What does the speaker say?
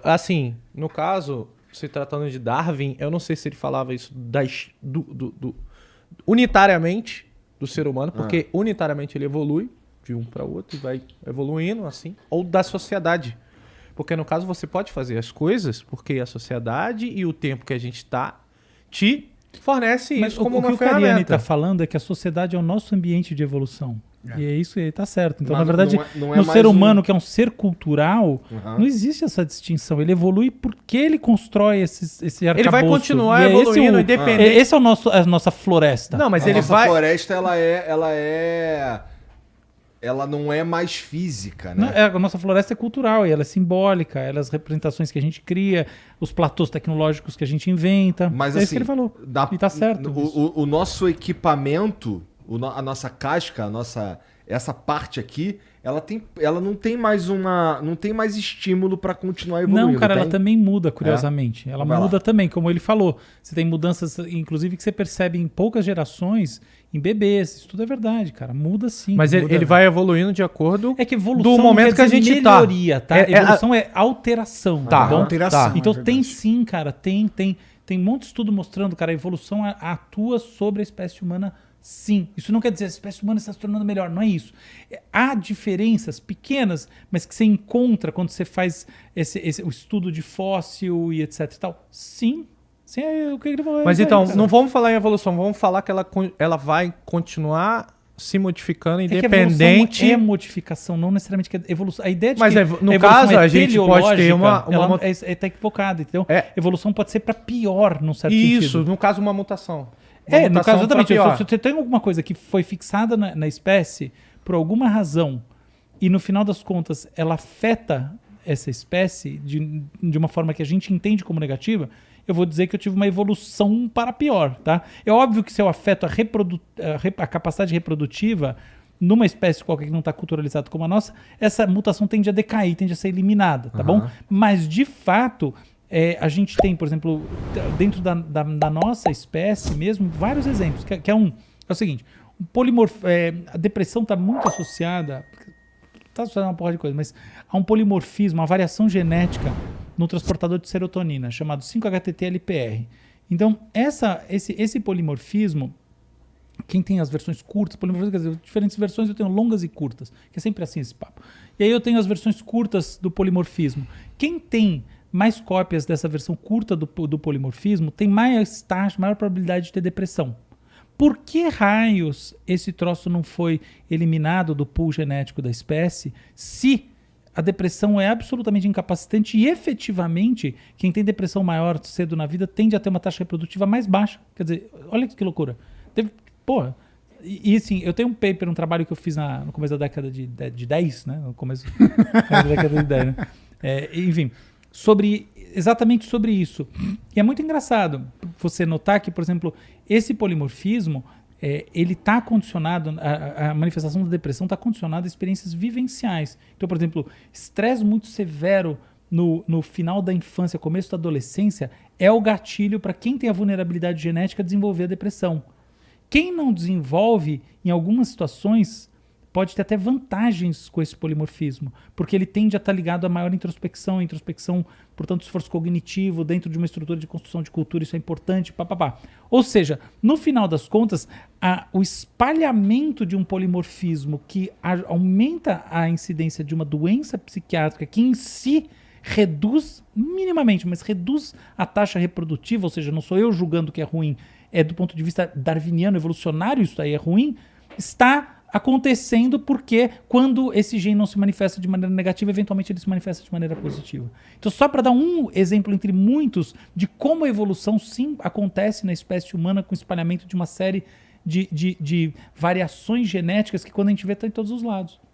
Assim, no caso, se tratando de Darwin, eu não sei se ele falava isso unitariamente do ser humano, porque unitariamente ele evolui de um para outro e vai evoluindo assim, ou da sociedade. Porque no caso você pode fazer as coisas porque a sociedade e o tempo que a gente está te fornece Mas isso como o que uma o Cariani ferramenta. está falando é que a sociedade é o nosso ambiente de evolução. E é isso, ele tá certo. Então, Mas na verdade, não é no mais ser humano, que é um ser cultural, Uhum. não existe essa distinção. Ele evolui porque ele constrói esse arcabouço. Ele vai continuar E é evoluindo, esse independente. Esse é a nossa floresta. Não, mas A ele nossa vai. floresta, ela não é mais física, né? A nossa floresta é cultural e ela é simbólica, ela é as representações que a gente cria, os platôs tecnológicos que a gente inventa. Mas é assim, isso que ele falou. E tá certo. O nosso equipamento, a nossa casca, essa parte aqui, ela não tem mais estímulo para continuar evoluindo. Não, cara, tem? ela também muda, curiosamente. Ela Vai muda lá. também, como ele falou. Você tem mudanças, inclusive, que você percebe em poucas gerações, em bebês. Isso tudo é verdade, cara. Muda sim. Mas muda. ele vai evoluindo de acordo É que evolução do momento não quer que a dizer gente tá. melhoria, tá? Evolução é alteração, tá bom? Alteração. Então é tem verdade. sim, cara, tem um monte de estudo mostrando, cara, a evolução atua sobre a espécie humana, sim. Isso não quer dizer que a espécie humana está se tornando melhor, não é isso. Há diferenças pequenas, mas que você encontra quando você faz o estudo de fóssil e etc e tal. Sim, é o que ele falou. Mas é isso então, aí, cara. não vamos falar em evolução, vamos falar que ela vai continuar se modificando É que a independente. evolução é modificação, não necessariamente que é evolução. A ideia de Mas que no a evolução caso, a gente pode ter teleológica, uma ela tá equivocada, entendeu? É. Evolução pode ser para pior, num certo Isso, sentido. no caso, uma mutação. No caso, exatamente. pra pior. Se você tem alguma coisa que foi fixada na espécie por alguma razão e no final das contas ela afeta essa espécie de uma forma que a gente entende como negativa, eu vou dizer que eu tive uma evolução para pior, tá? É óbvio que se eu afeto a capacidade reprodutiva numa espécie qualquer que não está culturalizada como a nossa, essa mutação tende a decair, tende a ser eliminada, tá bom? Mas, de fato, a gente tem, por exemplo, dentro da nossa espécie mesmo, vários exemplos, que é o seguinte, a depressão está muito associada, está associada a uma porra de coisa, mas a um polimorfismo, uma variação genética no transportador de serotonina, chamado 5-HTT-LPR. Então, esse polimorfismo, quem tem as versões curtas, polimorfismo, quer dizer, diferentes versões, eu tenho longas e curtas, que é sempre assim esse papo. E aí eu tenho as versões curtas do polimorfismo. Quem tem mais cópias dessa versão curta do polimorfismo tem maior probabilidade de ter depressão. Por que raios esse troço não foi eliminado do pool genético da espécie se a depressão é absolutamente incapacitante e efetivamente quem tem depressão maior cedo na vida tende a ter uma taxa reprodutiva mais baixa? Quer dizer, olha que loucura. Porra. E assim, eu tenho um trabalho que eu fiz no começo da década de 10, né? No começo da década de 10, né? Enfim, exatamente sobre isso. E é muito engraçado você notar que, por exemplo, esse polimorfismo, ele está condicionado, a manifestação da depressão está condicionada a experiências vivenciais. Então, por exemplo, estresse muito severo no final da infância, começo da adolescência, é o gatilho para quem tem a vulnerabilidade genética desenvolver a depressão. Quem não desenvolve, em algumas situações, pode ter até vantagens com esse polimorfismo, porque ele tende a estar ligado a maior introspecção, portanto, esforço cognitivo, dentro de uma estrutura de construção de cultura, isso é importante, papapá. Ou seja, no final das contas, o espalhamento de um polimorfismo que aumenta a incidência de uma doença psiquiátrica que em si reduz, minimamente, mas reduz a taxa reprodutiva, ou seja, não sou eu julgando que é ruim, do ponto de vista darwiniano, evolucionário, isso aí é ruim, está acontecendo porque quando esse gene não se manifesta de maneira negativa, eventualmente ele se manifesta de maneira positiva. Então, só para dar um exemplo entre muitos de como a evolução sim acontece na espécie humana com o espalhamento de uma série de variações genéticas que quando a gente vê está em todos os lados.